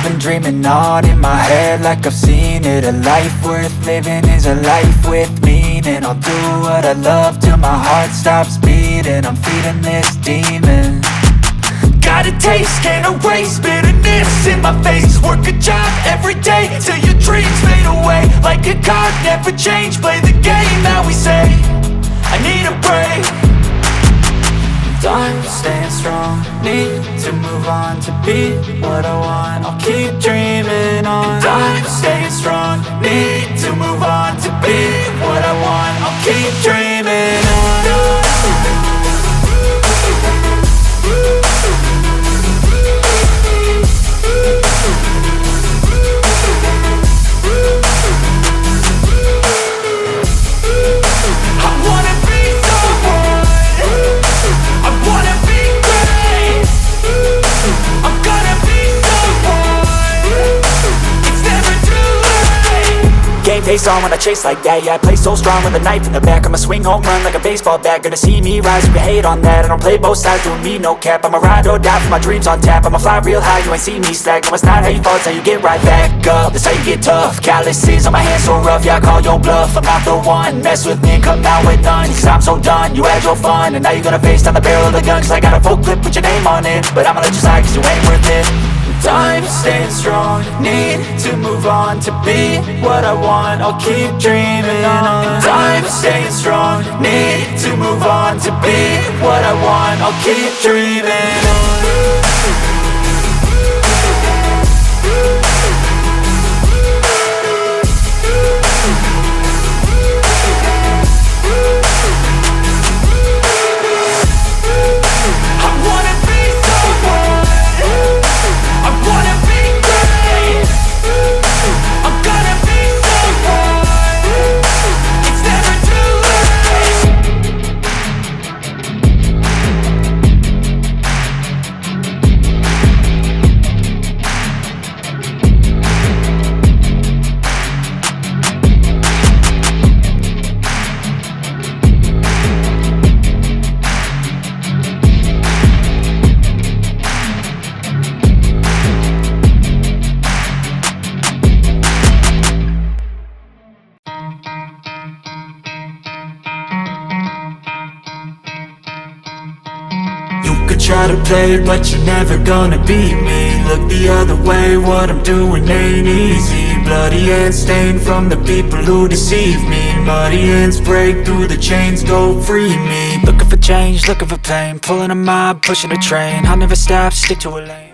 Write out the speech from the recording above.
been dreaming on in my head like I've seen it. A life worth living is a life with meaning. I'll do what I love till my heart stops beating. I'm feeding this demon. Got a taste, can't erase bitterness in my face. Work a job every day till your dreams fade away. Like a card, never change, play the game that we say. I need a break. I'm staying strong, need to move on to be what I want. I'll keep dreaming on. I'm staying strong, need to move on to be what I want. I'll keep dreaming on. Face on when I chase like that. Yeah, I play so strong with a knife in the back. I'ma swing home run like a baseball bat. Gonna see me rise, you can hate on that. I don't play both sides, doing me no cap. I'ma ride or die for my dreams on tap. I'ma fly real high, you ain't see me slack. No, it's not how you fall, it's how you get right back up. That's how you get tough. Calluses on my hands so rough, yeah, I call your bluff. I'm not the one, mess with me and come out with none. Cause I'm so done, you had your fun. And now you're gonna face down the barrel of the gun. Cause I got a full clip with your name on it. But I'ma let you slide cause you ain't worth it. I'm staying strong, need to move on to be what I want. I'll keep dreaming on. I'm staying strong, need to move on to be what I want. I'll keep dreaming on. Try to play, but you're never gonna beat me. Look the other way, what I'm doing ain't easy. Bloody hands stained from the people who deceive me. Muddy hands break through the chains, go free me. Looking for change, looking for pain. Pulling a mob, pushing a train. I'll never stop, stick to a lane.